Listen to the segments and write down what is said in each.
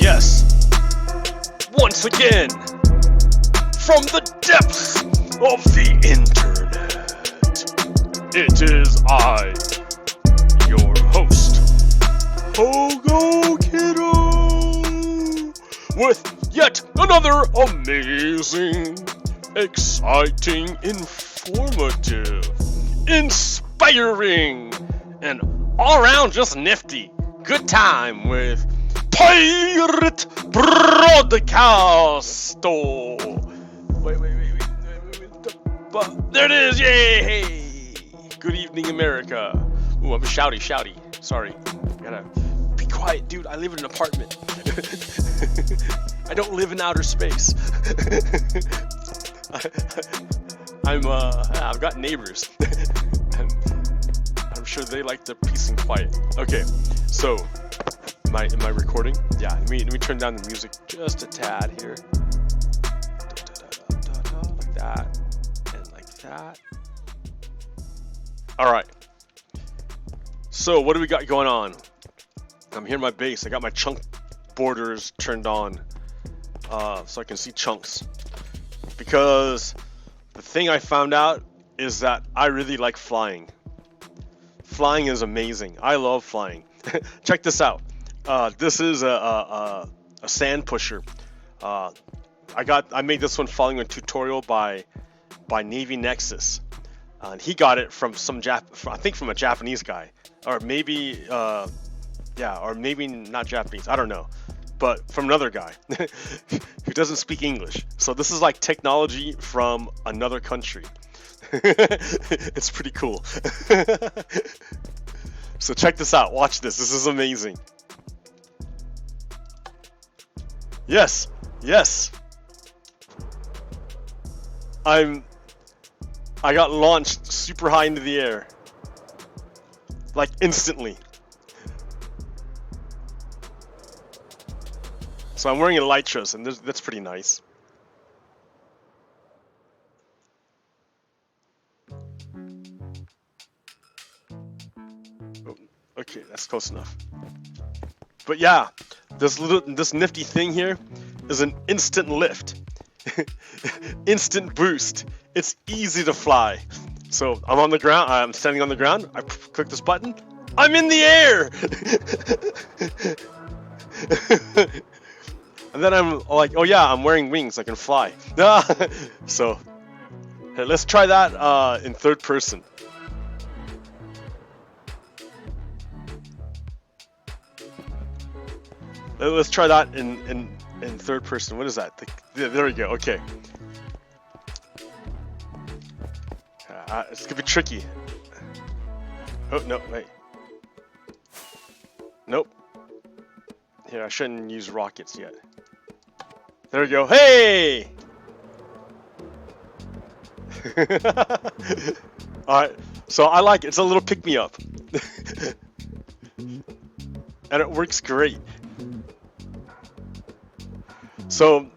yes, once again, from the depths of the internet, it is I, your host, PoGokeRo, with yet another amazing, exciting, informative, inspiring, and all-around just nifty good time with Pirate Broadcast. Wait. There it is, yay! Good evening, America. Ooh, I'm shouty. Sorry. Gotta be quiet, dude. I live in an apartment. I don't live in outer space. I've got neighbors. I'm sure they like the peace and quiet. Okay, so am I recording? Yeah, let me turn down the music just a tad here. Like that and like that. All right. So what do we got going on? I'm here in my base. I got my chunk borders turned on, so I can see chunks. Because the thing I found out is that I really like flying. Flying is amazing. I love flying. Check this out. This is a sand pusher. I made this one following a tutorial by Navy Nexus. And he got it from I think from a Japanese guy, or maybe or maybe not Japanese. I don't know, but from another guy who doesn't speak English. So this is like technology from another country. It's pretty cool. So check this out. Watch this. This is amazing. Yes. I got launched super high into the air. Like instantly. So I'm wearing elytras, and that's pretty nice. Okay, that's close enough. But yeah, this nifty thing here is an instant lift. Instant boost. It's easy to fly. So I'm on the ground, I'm standing on the ground, I click this button, I'm in the air! And then I'm like, oh yeah, I'm wearing wings, I can fly. So, hey, let's try that in third person. Let's try that in third person. What is that? There we go. Okay. It's gonna be tricky. Oh no! Wait. Nope. Here, I shouldn't use rockets yet. There we go. Hey! All right. So I like it. It's a little pick me up, and it works great. So,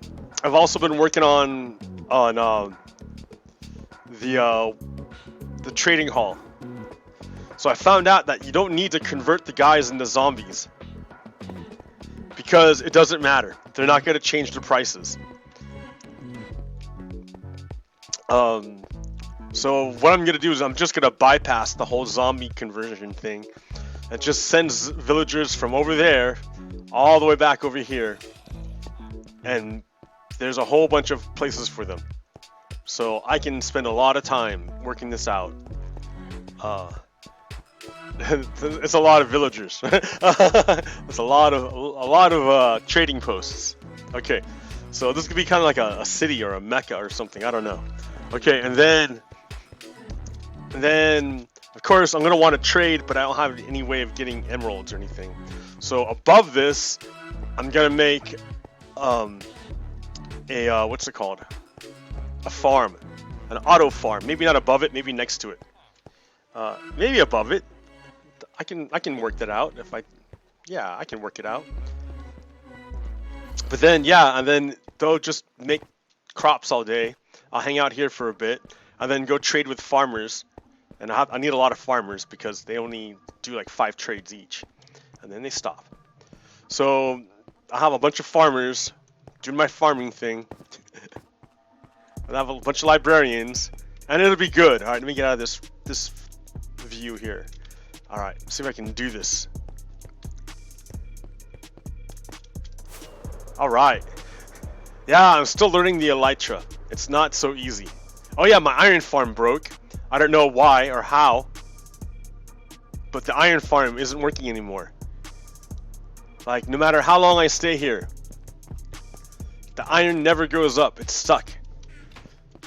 I've also been working on the trading hall. So I found out that you don't need to convert the guys into zombies because it doesn't matter. They're not going to change the prices. So what I'm going to do is I'm just going to bypass the whole zombie conversion thing and just sends villagers from over there all the way back over here. And there's a whole bunch of places for them. So I can spend a lot of time working this out. It's a lot of villagers. It's a lot of trading posts. Okay, so this could be kind of like a city or a mecca or something. I don't know. Okay, and then of course I'm gonna want to trade, but I don't have any way of getting emeralds or anything. So above this, I'm gonna make what's it called? A farm, an auto farm. Maybe not above it, maybe next to it. Maybe above it. I can work that out if I can work it out. But then and then they'll just make crops all day. I'll hang out here for a bit and then go trade with farmers. And I need a lot of farmers because they only do like 5 trades each, and then they stop. So I have a bunch of farmers doing my farming thing. I have a bunch of librarians, and it'll be good. All right, let me get out of this view here. All right, see if I can do this. All right. Yeah, I'm still learning the elytra. It's not so easy. Oh yeah, my iron farm broke. I don't know why or how, but the iron farm isn't working anymore. Like, no matter how long I stay here, the iron never goes up. It's stuck.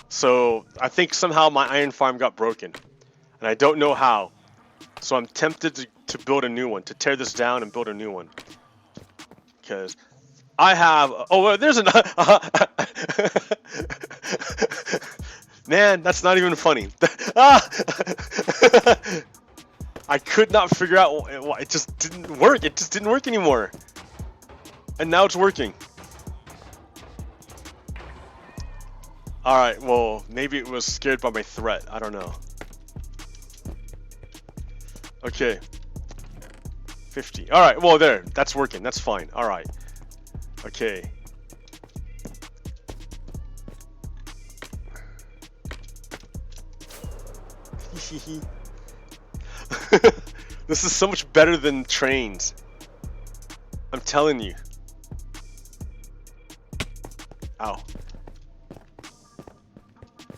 So I think somehow my iron farm got broken, and I don't know how. So I'm tempted to build a new one, to tear this down and build a new one. Because I have... Oh, well, there's an... Man, that's not even funny. I could not figure out why. It just didn't work. It just didn't work anymore. And now it's working. Alright, well, maybe it was scared by my threat. I don't know. Okay. 50. Alright, well, there. That's working. That's fine. Alright. Okay. This is so much better than trains. I'm telling you. Ow.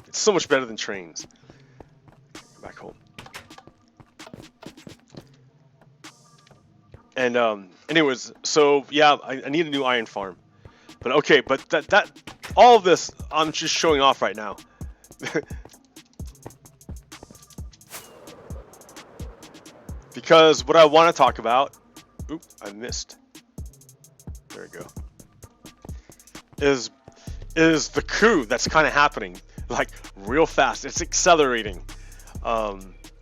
It's so much better than trains. Back home. And anyways, so yeah, I need a new iron farm. But okay, but that all of this I'm just showing off right now. Because what I want to talk about, oop, I missed. There we go. Is the coup that's kind of happening, like real fast. It's accelerating. I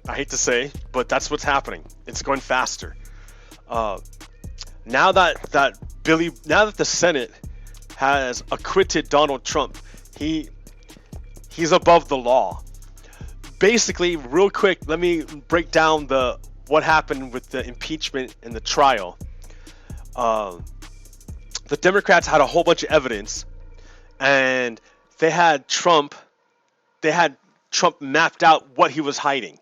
hate to say, but that's what's happening. It's going faster. Now that the Senate has acquitted Donald Trump, he's above the law. Basically, real quick, let me break down what happened with the impeachment and the trial. The Democrats had a whole bunch of evidence, and they had Trump mapped out what he was hiding.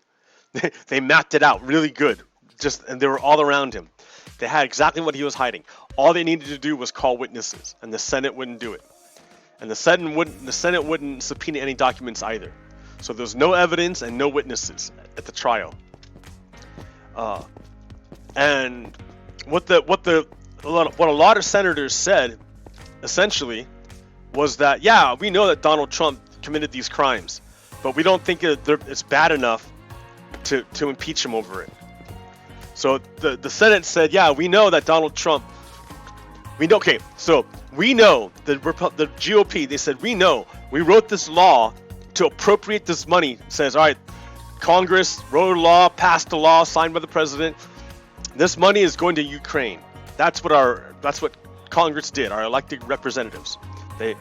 They mapped it out really good, and they were all around him. They had exactly what he was hiding. All they needed to do was call witnesses, and the Senate wouldn't do it. And the Senate wouldn't subpoena any documents either. So there's no evidence and no witnesses at the trial. And what a lot of senators said, essentially, was that yeah, we know that Donald Trump committed these crimes, but we don't think it's bad enough to impeach him over it. So the Senate said, yeah, we know that Donald Trump. We know the GOP. They said we wrote this law to appropriate this money. It says, all right, Congress wrote a law, passed a law signed by the president. This money is going to Ukraine. That's what Congress did. Our elected representatives. They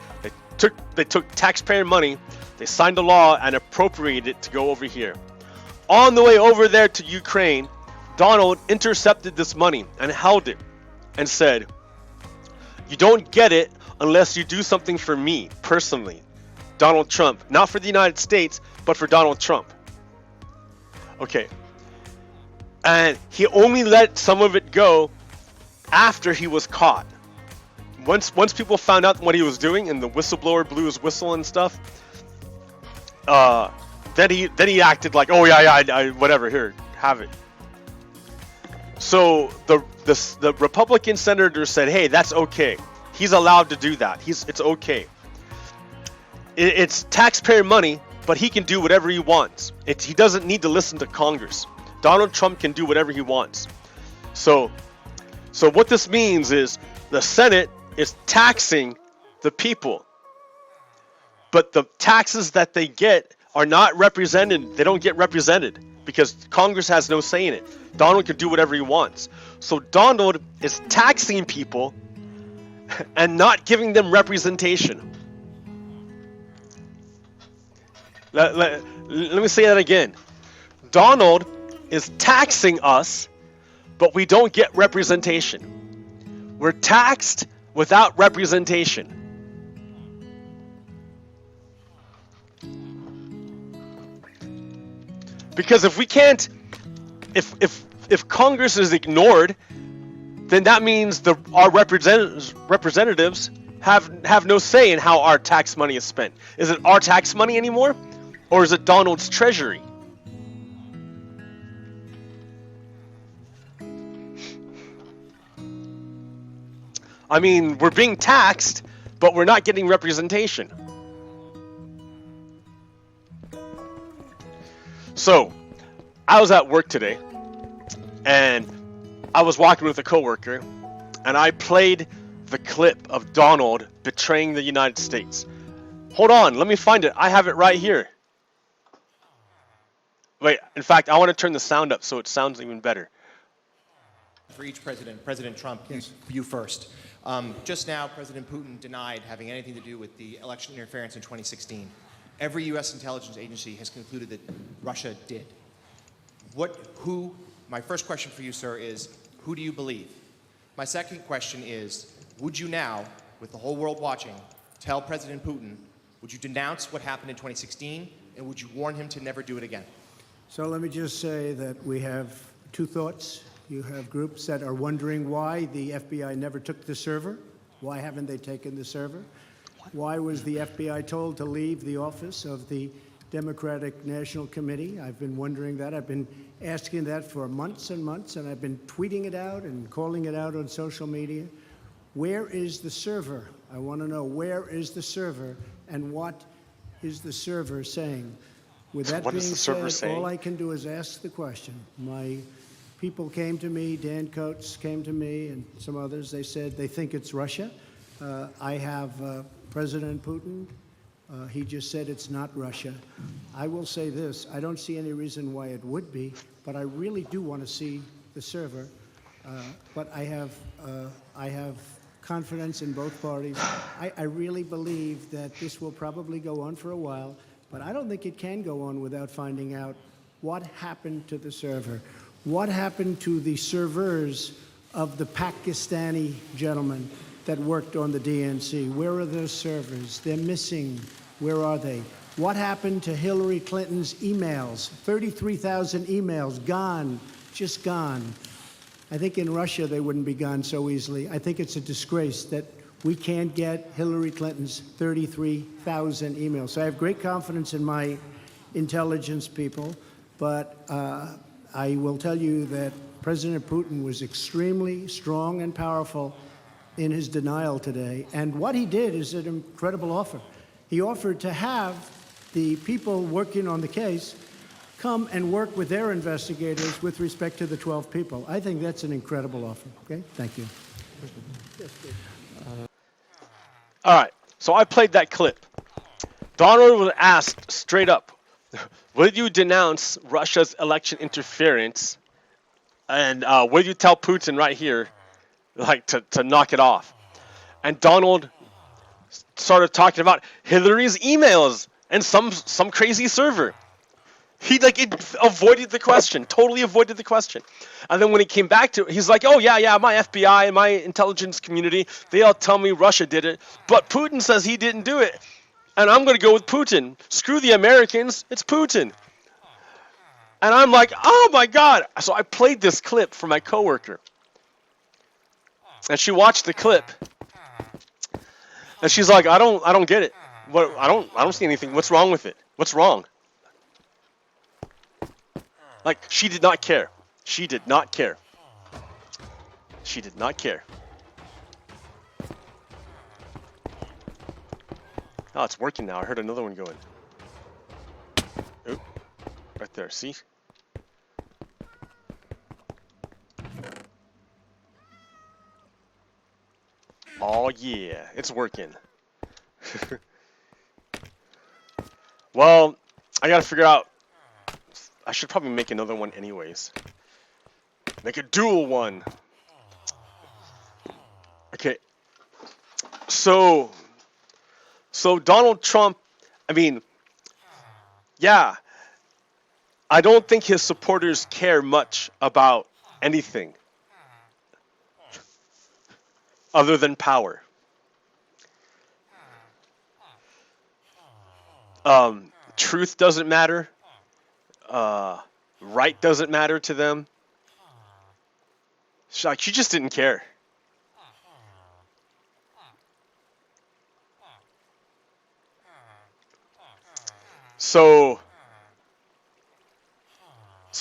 took taxpayer money. They signed a law and appropriated it to go over here. On the way over there to Ukraine, Donald intercepted this money and held it and said, "You don't get it unless you do something for me personally, Donald Trump. Not for the United States, but for Donald Trump." Okay. And he only let some of it go after he was caught. Once people found out what he was doing and the whistleblower blew his whistle and stuff, then he acted like, oh yeah, whatever, here, have it. So the Republican senator said, hey, that's okay. He's allowed to do that. It's okay. It's taxpayer money, but he can do whatever he wants. He doesn't need to listen to Congress. Donald Trump can do whatever he wants. So what this means is the Senate is taxing the people, but the taxes that they get are not represented. They don't get represented because Congress has no say in it. Donald can do whatever he wants. So Donald is taxing people and not giving them representation. Let me say that again. Donald is taxing us, but we don't get representation. We're taxed without representation. Because if we can't, if Congress is ignored, then that means our representatives have no say in how our tax money is spent. Is it our tax money anymore, or is it Donald's treasury? I mean, we're being taxed, but we're not getting representation. So, I was at work today, and I was walking with a coworker, and I played the clip of Donald betraying the United States. Hold on, let me find it. I have it right here. Wait, in fact, I want to turn the sound up so it sounds even better. For each president, President Trump, yes. You first. Just now, President Putin denied having anything to do with the election interference in 2016. Every U.S. intelligence agency has concluded that Russia did. My first question for you, sir, is who do you believe? My second question is, would you now, with the whole world watching, tell President Putin, would you denounce what happened in 2016, and would you warn him to never do it again? So let me just say that we have two thoughts. You have groups that are wondering why the FBI never took the server. Why haven't they taken the server? Why was the FBI told to leave the office of the Democratic National Committee? I've been wondering that. I've been asking that for months and months, and I've been tweeting it out and calling it out on social media. Where is the server? I want to know, where is the server, and what is the server saying? With that being said, all I can do is ask the question. My people came to me, Dan Coates came to me, and some others. They said they think it's Russia. I have President Putin. He just said it's not Russia. I will say this. I don't see any reason why it would be, but I really do want to see the server. But I have confidence in both parties. I really believe that this will probably go on for a while, but I don't think it can go on without finding out what happened to the server. What happened to the servers of the Pakistani gentlemen that worked on the DNC? Where are those servers? They're missing. Where are they? What happened to Hillary Clinton's emails? 33,000 emails gone, just gone. I think in Russia they wouldn't be gone so easily. I think it's a disgrace that we can't get Hillary Clinton's 33,000 emails. So I have great confidence in my intelligence people, but I will tell you that President Putin was extremely strong and powerful in his denial today. And what he did is an incredible offer. He offered to have the people working on the case come and work with their investigators with respect to the 12 people. I think that's an incredible offer. Okay? Thank you. All right, so I played that clip. Donald was asked straight up, would you denounce Russia's election interference? And would you tell Putin right here, like, to knock it off? And Donald started talking about Hillary's emails and some crazy server. He avoided the question, totally avoided the question. And then when he came back to it, he's like, oh, yeah, my FBI and my intelligence community, they all tell me Russia did it. But Putin says he didn't do it. And I'm going to go with Putin. Screw the Americans. It's Putin. And I'm like, oh, my God. So I played this clip for my coworker. And she watched the clip. And she's like, I don't get it. What? I don't see anything. What's wrong with it? What's wrong? Like, she did not care. She did not care. She did not care. Oh, it's working now. I heard another one going. Oop. Right there. See? Oh, yeah. It's working. Well, I gotta figure out. I should probably make another one anyways. Make a dual one. Okay. So Donald Trump, I mean, yeah, I don't think his supporters care much about anything. other than power. Truth doesn't matter. Right doesn't matter to them. She just didn't care. So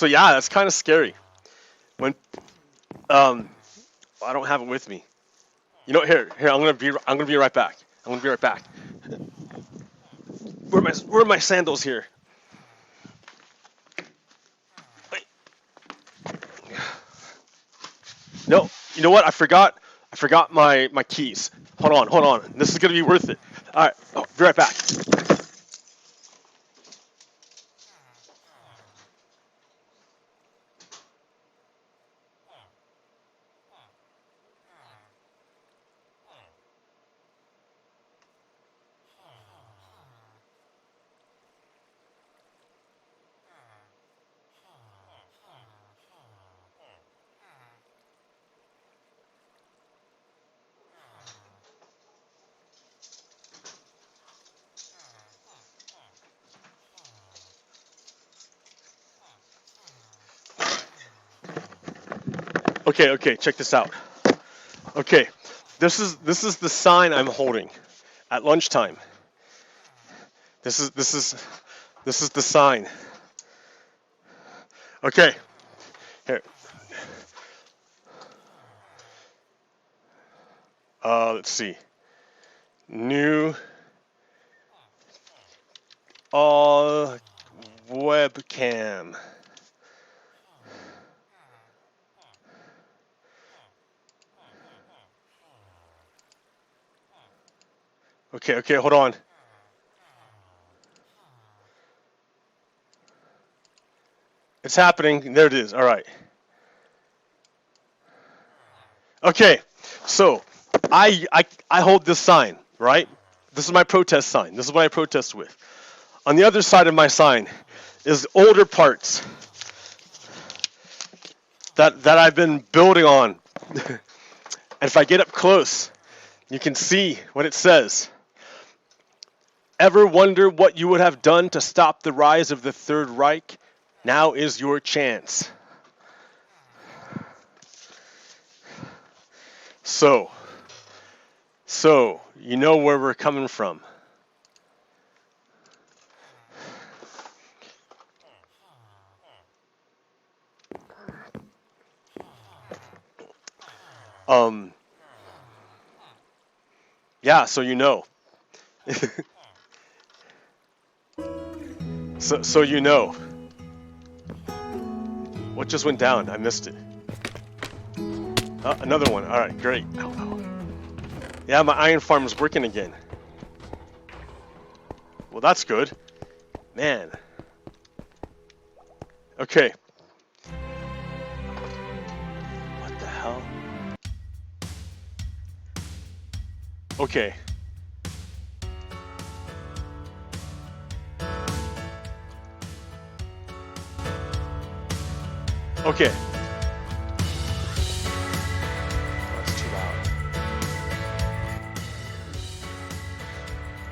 yeah, that's kind of scary. When I don't have it with me. You know, here, I'm gonna be right back. I'm gonna be right back. Where are my sandals here? Wait. No, you know what? I forgot my keys. Hold on. This is gonna be worth it. All right, be right back. Okay, check this out. Okay, this is the sign I'm holding at lunchtime. This is the sign. Okay, here. Let's see. New webcam. Okay, hold on. It's happening. There it is. All right. Okay, so I hold this sign, right? This is my protest sign. This is what I protest with. On the other side of my sign is older parts that I've been building on. And if I get up close, you can see what it says. Ever wonder what you would have done to stop the rise of the Third Reich? Now is your chance. So you know where we're coming from. Yeah, so you know. So you know. What just went down? I missed it. Another one. All right, great. Yeah, my iron farm is working again. Well, that's good. Man. Okay. What the hell? Okay. Okay. That's too loud.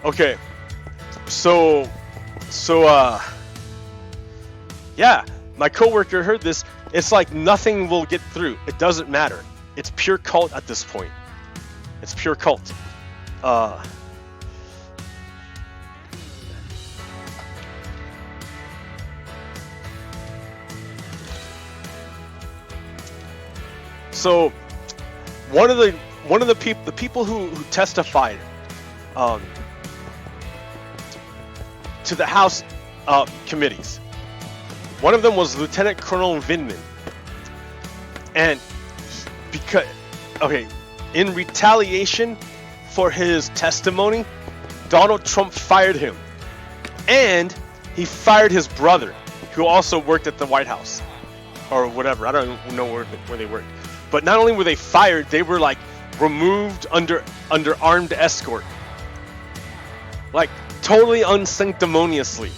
Okay. So yeah, my coworker heard this. It's like nothing will get through. It doesn't matter. It's pure cult at this point. It's pure cult. So one of the people who testified to the House committees, one of them was Lieutenant Colonel Vindman, and in retaliation for his testimony, Donald Trump fired him, and he fired his brother, who also worked at the White House or whatever. I don't know where they worked. But not only were they fired, they were like removed under armed escort. Like totally unsanctimoniously.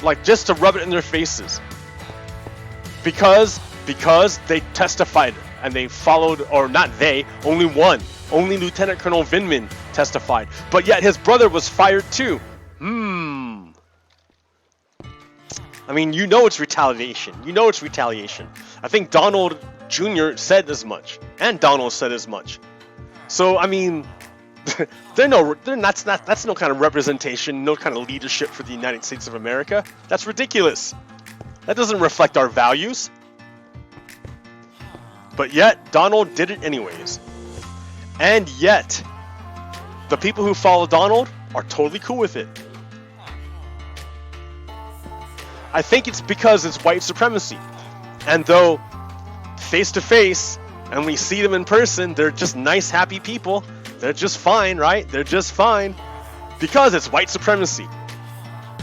Like just to rub it in their faces. Because they testified and they followed, or not they, only one. Only Lieutenant Colonel Vindman testified. But yet his brother was fired too. I mean, you know it's retaliation. You know it's retaliation. I think Donald Jr. said as much, and Donald said as much. So I mean, that's no kind of representation, no kind of leadership for the United States of America. That's ridiculous. That doesn't reflect our values. But yet, Donald did it anyways. And yet, the people who follow Donald are totally cool with it. I think it's because it's white supremacy. And though face to face, and we see them in person, they're just nice, happy people. They're just fine, right? They're just fine. Because it's white supremacy.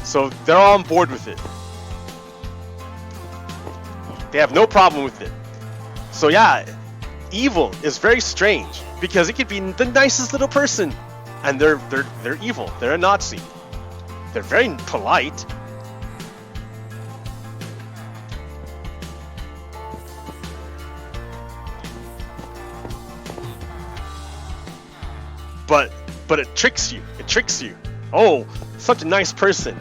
So they're on board with it. They have no problem with it. So yeah, evil is very strange. Because it could be the nicest little person. And they're evil. They're a Nazi. They're very polite. But it tricks you. It tricks you. Oh, such a nice person.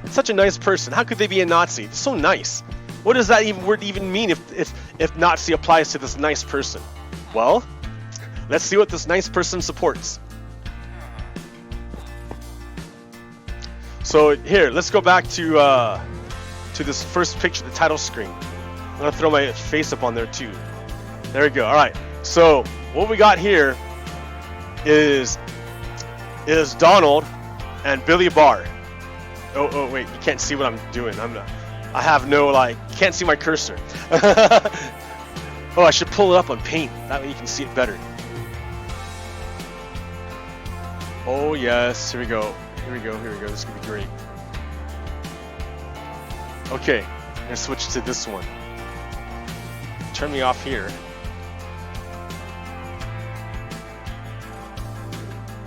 Such a nice person. How could they be a Nazi? It's so nice. What does that word even mean if Nazi applies to this nice person? Well, let's see what this nice person supports. So here, let's go back to this first picture, the title screen. I'm gonna throw my face up on there too. There we go. All right. So what we got here is Donald and Billy Barr. Oh wait, you can't see what I'm doing. I have no, like, you can't see my cursor. Oh, I should pull it up on Paint. That way you can see it better. Oh yes, here we go. Here we go. This is gonna be great. Okay, I'm gonna switch to this one. Turn me off here.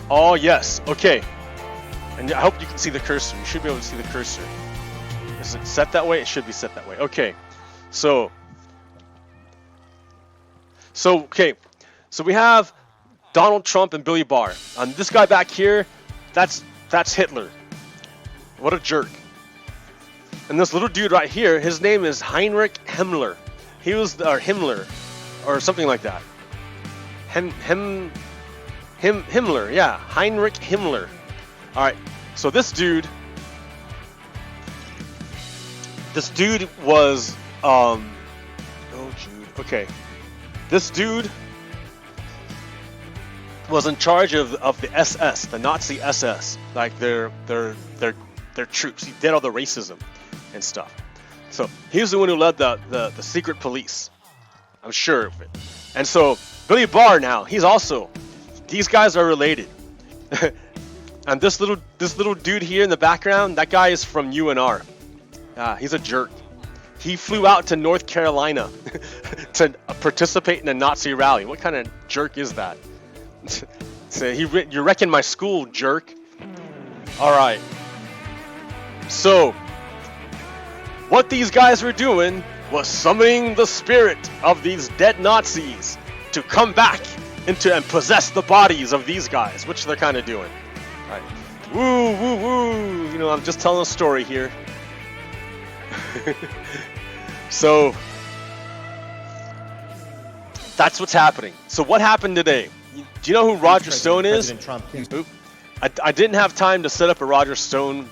Oh yes, okay. And I hope you can see the cursor. You should be able to see the cursor. Is it set that way? It should be set that way. Okay. So we have Donald Trump and Billy Barr. This guy back here, that's Hitler. What a jerk. And this little dude right here, his name is Heinrich Himmler. He was Himmler or something like that. Himmler, yeah, Heinrich Himmler. All right, so this dude was this dude was in charge of the SS, the Nazi SS, like their troops. He did all the racism and stuff. So he was the one who led the secret police. I'm sure of it. And so Billy Barr now, these guys are related. And this little dude here in the background, that guy is from UNR. He's a jerk. He flew out to North Carolina to participate in a Nazi rally. What kind of jerk is that? So you're wrecking my school, jerk. All right. So what these guys were doing was summoning the spirit of these dead Nazis to come back and possess the bodies of these guys, which they're kind of doing. All right. Woo, woo, woo. You know, I'm just telling a story here. So that's what's happening. So what happened today? Do you know who Roger Stone is? Trump. Oop. I didn't have time to set up a Roger Stone,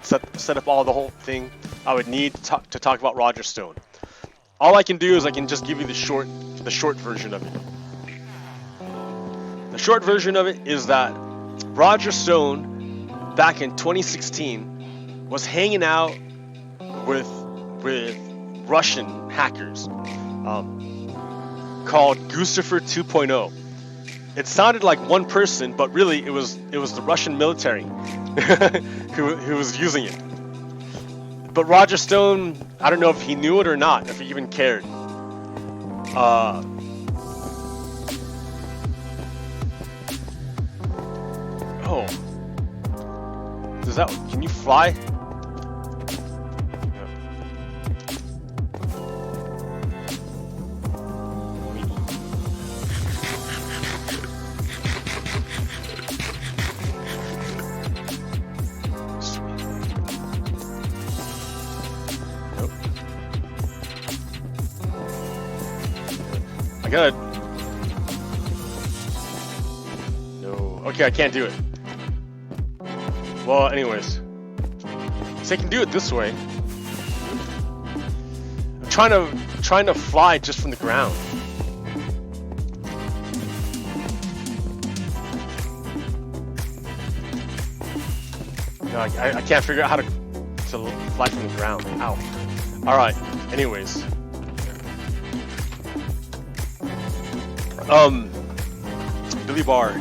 set up all the whole thing. I would need to talk about Roger Stone. All I can do is I can just give you the short version of it. The short version of it is that Roger Stone, back in 2016, was hanging out with Russian hackers called Gustafer 2.0. It sounded like one person, but really it was the Russian military who was using it. But Roger Stone, I don't know if he knew it or not, if he even cared. Can you fly? I gotta... No. Okay, I can't do it. Well, anyways. So I can do it this way. I'm trying to fly just from the ground. No, I can't figure out how to fly from the ground. Ow. Alright, anyways. Billy Barr.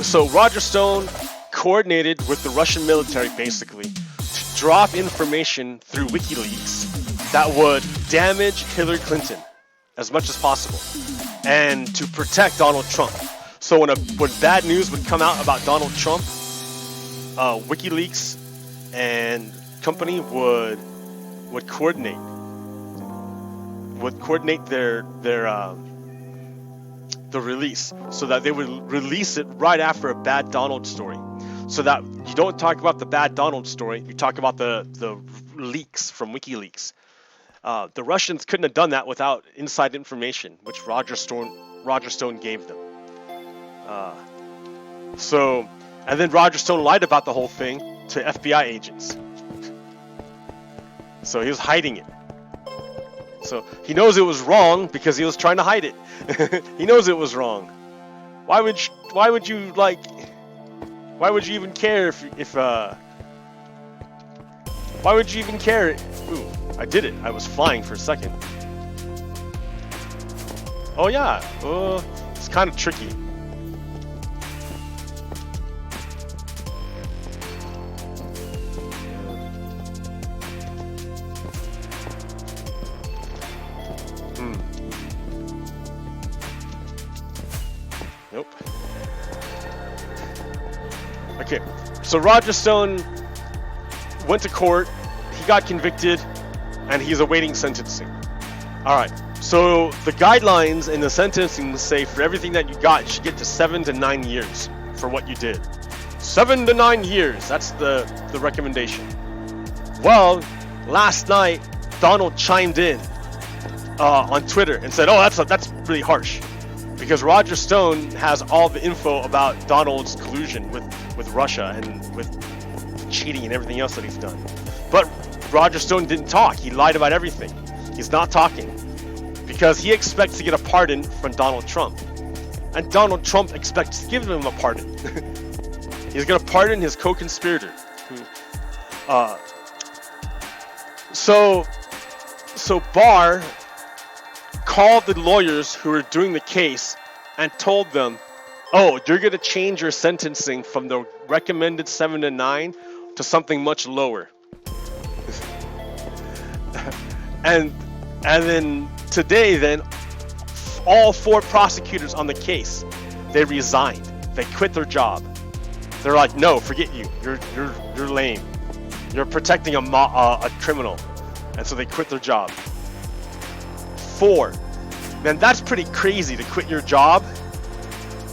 So Roger Stone coordinated with the Russian military, basically, to drop information through WikiLeaks that would damage Hillary Clinton as much as possible, and to protect Donald Trump. So when bad news would come out about Donald Trump, WikiLeaks and company would coordinate the release, so that they would release it right after a bad Donald story, so that you don't talk about the bad Donald story, you talk about the leaks from WikiLeaks. The Russians couldn't have done that without inside information, which Roger Stone gave them. And then Roger Stone lied about the whole thing to FBI agents. So he was hiding it. So he knows it was wrong because he was trying to hide it. He knows it was wrong. Why would you even care why would you even care? Ooh, I did it. I was flying for a second. Oh yeah, it's kind of tricky. Nope. Okay, so Roger Stone went to court, he got convicted, and he's awaiting sentencing. Alright, so the guidelines in the sentencing say for everything that you got, you should get to 7 to 9 years for what you did. 7 to 9 years, that's the recommendation. Well, last night, Donald chimed in on Twitter and said, oh, that's really harsh. Because Roger Stone has all the info about Donald's collusion with Russia and with cheating and everything else that he's done. But Roger Stone didn't talk. He lied about everything. He's not talking because he expects to get a pardon from Donald Trump. And Donald Trump expects to give him a pardon. He's going to pardon his co-conspirator. So Barr called the lawyers who were doing the case and told them, oh, you're going to change your sentencing from the recommended 7 to 9 to something much lower. and then today, then, all 4 prosecutors on the case, they resigned. They quit their job. They're like, no, forget you. You're lame. You're protecting a criminal. And so they quit their job. 4. Man, that's pretty crazy to quit your job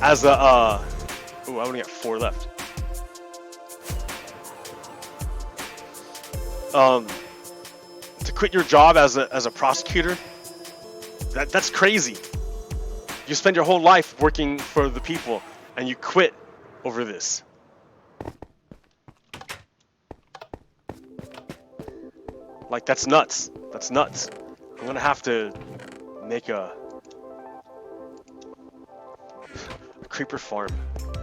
as a I only got 4 left. To quit your job as a prosecutor, that's crazy. You spend your whole life working for the people and you quit over this. Like, that's nuts. That's nuts. I'm gonna have to make a creeper farm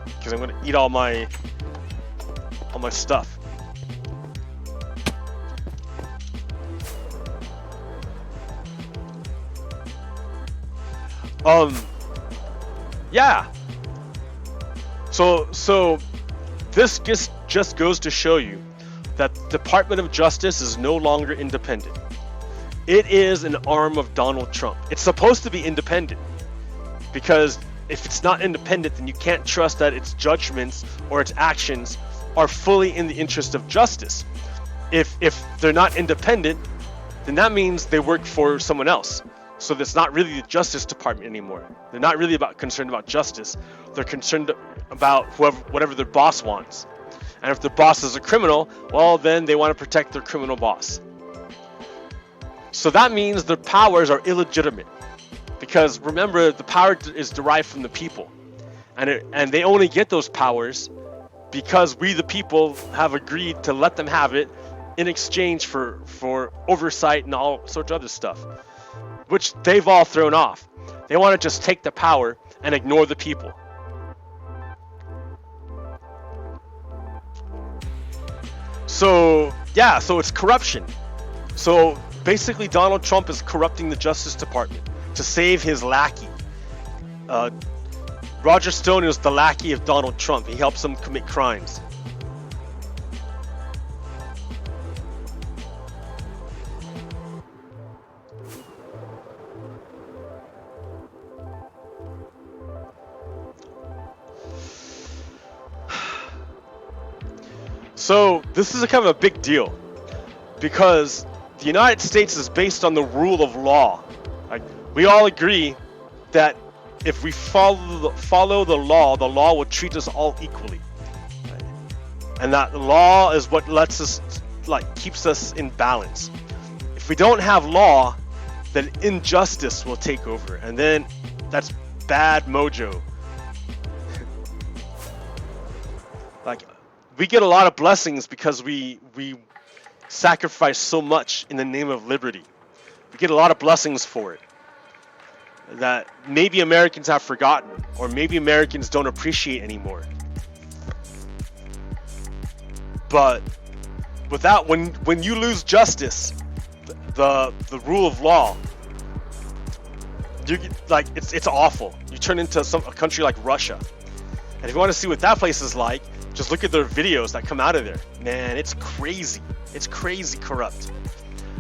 because I'm gonna eat all my stuff. Yeah. So this just goes to show you that Department of Justice is no longer independent. It is an arm of Donald Trump. It's supposed to be independent because if it's not independent, then you can't trust that its judgments or its actions are fully in the interest of justice. If they're not independent, then that means they work for someone else. So that's not really the Justice Department anymore. They're not really concerned about justice. They're concerned about whatever their boss wants. And if their boss is a criminal, well, then they want to protect their criminal boss. So that means their powers are illegitimate Because remember, the power is derived from the people, and they only get those powers because we, the people, have agreed to let them have it in exchange for oversight and all sorts of other stuff, which they've all thrown off. They want to just take the power and ignore the people. So yeah, so it's corruption. So basically Donald Trump is corrupting the Justice Department to save his lackey. Roger Stone is the lackey of Donald Trump. He helps him commit crimes. So this is a kind of a big deal because the United States is based on the rule of law. Like, we all agree that if we follow the law will treat us all equally, and that the law is what lets us, like, keeps us in balance. If we don't have law, then injustice will take over, and then that's bad mojo. Like, we get a lot of blessings because we sacrifice so much in the name of liberty. We get a lot of blessings for it that maybe Americans have forgotten, or maybe Americans don't appreciate anymore. But without, when you lose justice, the rule of law, you get, like, it's awful. You turn into a country like Russia. And if you want to see what that place is like, just look at their videos that come out of there. Man, it's crazy. It's crazy corrupt.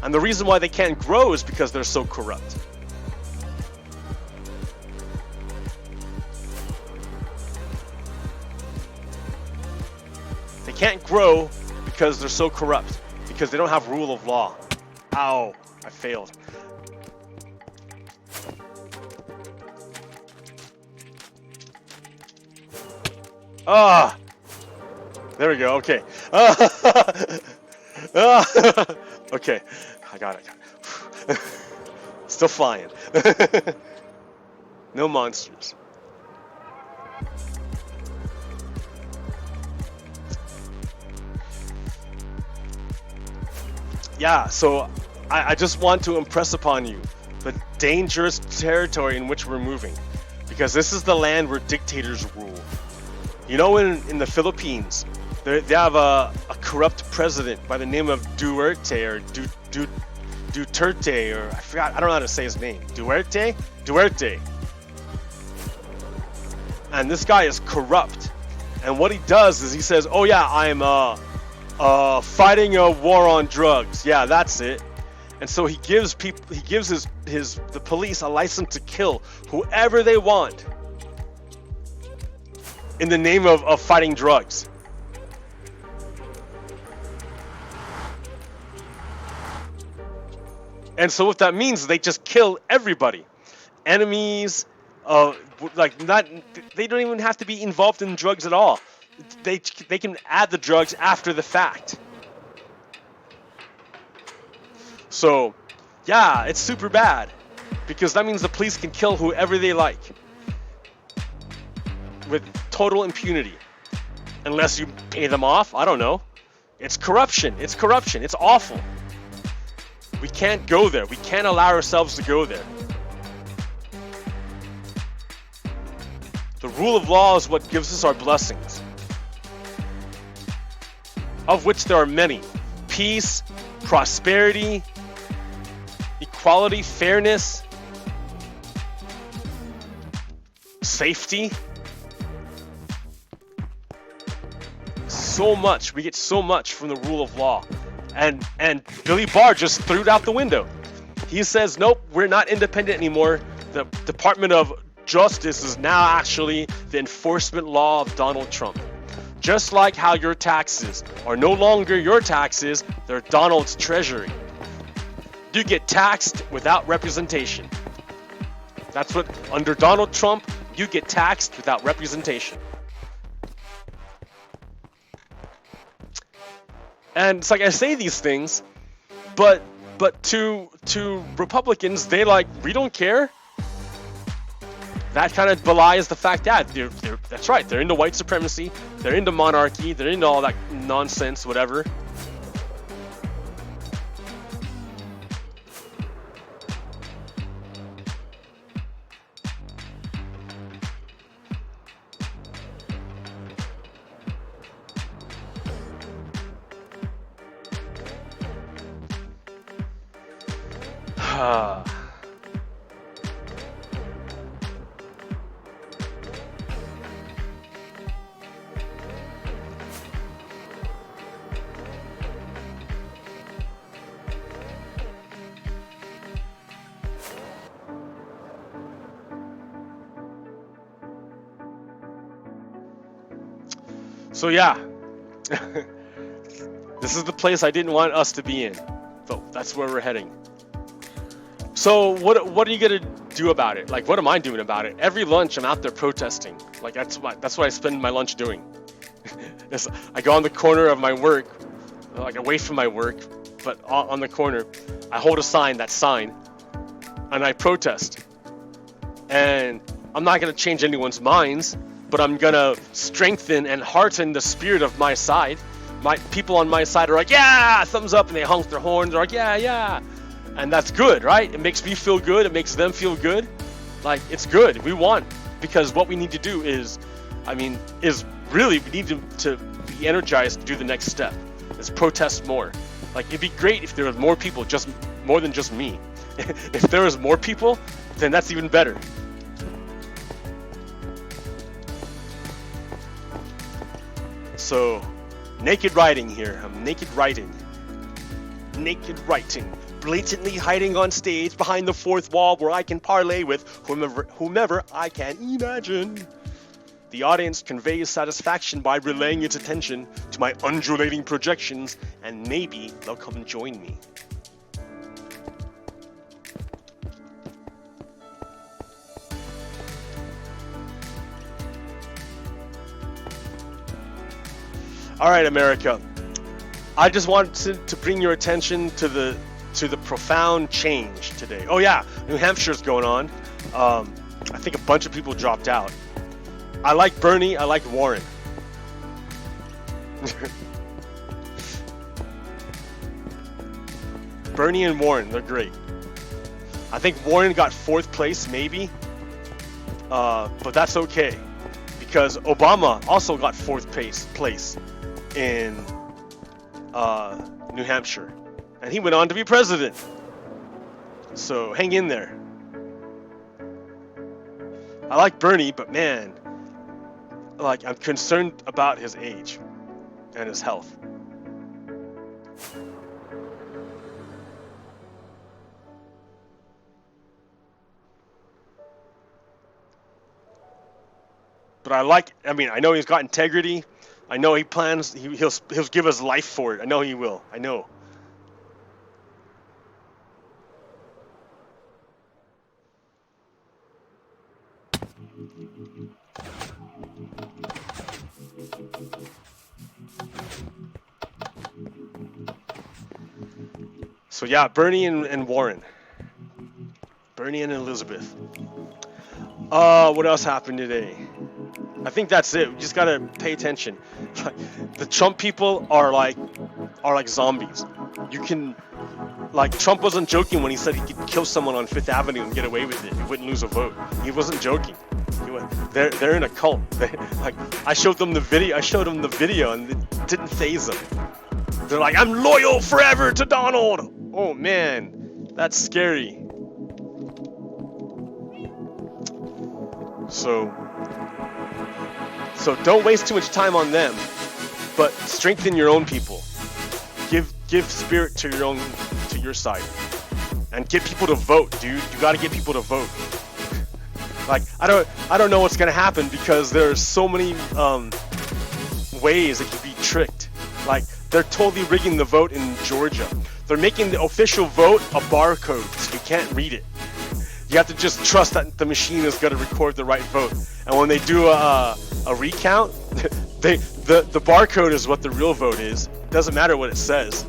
And the reason why they can't grow is because they're so corrupt. They can't grow because they're so corrupt. Because they don't have rule of law. Ow, I failed. Ah! There we go, okay. Okay, I got it. Still flying. No monsters. Yeah, so I just want to impress upon you the dangerous territory in which we're moving. Because this is the land where dictators rule. You know, in the Philippines, they have a corrupt president by the name of Duterte, or Duterte, or I forgot, I don't know how to say his name. Duterte. And this guy is corrupt. And what he does is he says, oh yeah, I'm fighting a war on drugs. Yeah, that's it. And so he gives the police a license to kill whoever they want in the name of fighting drugs. And so what that means is they just kill everybody. Enemies, they don't even have to be involved in drugs at all. They can add the drugs after the fact. So, yeah, it's super bad. Because that means the police can kill whoever they like. With total impunity. Unless you pay them off, I don't know. It's corruption. It's awful. We can't go there. We can't allow ourselves to go there. The rule of law is what gives us our blessings. Of which there are many. Peace, prosperity, equality, fairness, safety. So much. We get so much from the rule of law. And Billy Barr just threw it out the window. He says, nope, we're not independent anymore. The Department of Justice is now actually the enforcement law of Donald Trump. Just like how your taxes are no longer your taxes, they're Donald's treasury. You get taxed without representation. That's what, under Donald Trump, you get taxed without representation. And it's like, I say these things, but to Republicans, they like, we don't care. that kind of belies the fact that that's right, they're into white supremacy, they're into monarchy, they're into all that nonsense, whatever. So yeah, this is the place I didn't want us to be in, but that's where we're heading. So what are you gonna do about it? Like, what am I doing about it? Every lunch I'm out there protesting. Like, that's what I spend my lunch doing. I go on the corner of my work, like away from my work, but on the corner, I hold a sign, and I protest. And I'm not gonna change anyone's minds, but I'm gonna strengthen and hearten the spirit of my side. My people on my side are like, yeah, thumbs up, and they honk their horns. They're like, yeah, yeah, and that's good, right? It makes me feel good. It makes them feel good. Like, it's good. We want, because what we need to do is really we need to be energized to do the next step. Is protest more. Like, it'd be great if there was more people, just more than just me. If there was more people, then that's even better. So, naked writing here. I'm naked writing. Naked writing. Blatantly hiding on stage behind the fourth wall where I can parlay with whomever I can imagine. The audience conveys satisfaction by relaying its attention to my undulating projections, and maybe they'll come and join me. All right, America. I just wanted to bring your attention to the profound change today. Oh yeah, New Hampshire's going on. I think a bunch of people dropped out. I like Bernie. I like Warren. Bernie and Warren, they're great. I think Warren got 4th place, maybe. But that's okay, because Obama also got 4th place in New Hampshire, and he went on to be president. So hang in there. I like Bernie, but man, like, I'm concerned about his age and his health. But I know he's got integrity. I know he plans, he'll give his life for it. I know he will. I know. So yeah, Bernie and Warren. Bernie and Elizabeth. What else happened today? I think that's it. We just gotta pay attention. The Trump people are like zombies. You can, like, Trump wasn't joking when he said he could kill someone on 5th Avenue and get away with it. He wouldn't lose a vote. He wasn't joking. They're in a cult. I showed them the video and it didn't faze them. They're like, I'm loyal forever to Donald. Oh man, that's scary. So don't waste too much time on them, but strengthen your own people. Give spirit to your side, and get people to vote, dude. You got to get people to vote. Like, I don't know what's gonna happen, because there's so many ways it can be tricked. Like, they're totally rigging the vote in Georgia. They're making the official vote a barcode, so you can't read it. You have to just trust that the machine is gonna record the right vote. And when they do a recount, the barcode is what the real vote is. It doesn't matter what it says.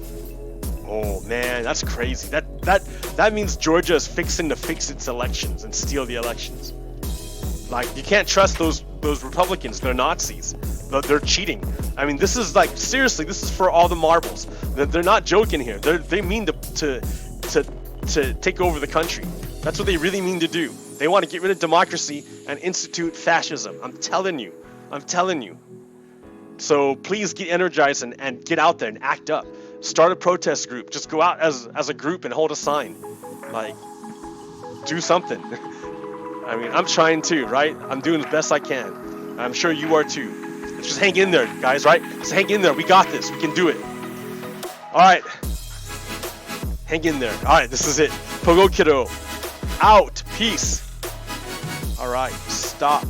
Oh man, that's crazy. That means Georgia is fixing to fix its elections and steal the elections. Like, you can't trust those Republicans. They're Nazis. They're cheating. I mean, this is like, seriously, this is for all the marbles. They're not joking here. They mean to take over the country. That's what they really mean to do. They want to get rid of democracy and institute fascism. I'm telling you. So please get energized and get out there and act up. Start a protest group. Just go out as a group and hold a sign. Like, do something. I mean, I'm trying to, right? I'm doing the best I can. I'm sure you are too. Let's just hang in there, guys, right? Just hang in there. We got this. We can do it. All right. Hang in there. All right, this is it. PoGokeRo out. Peace. All right, stop.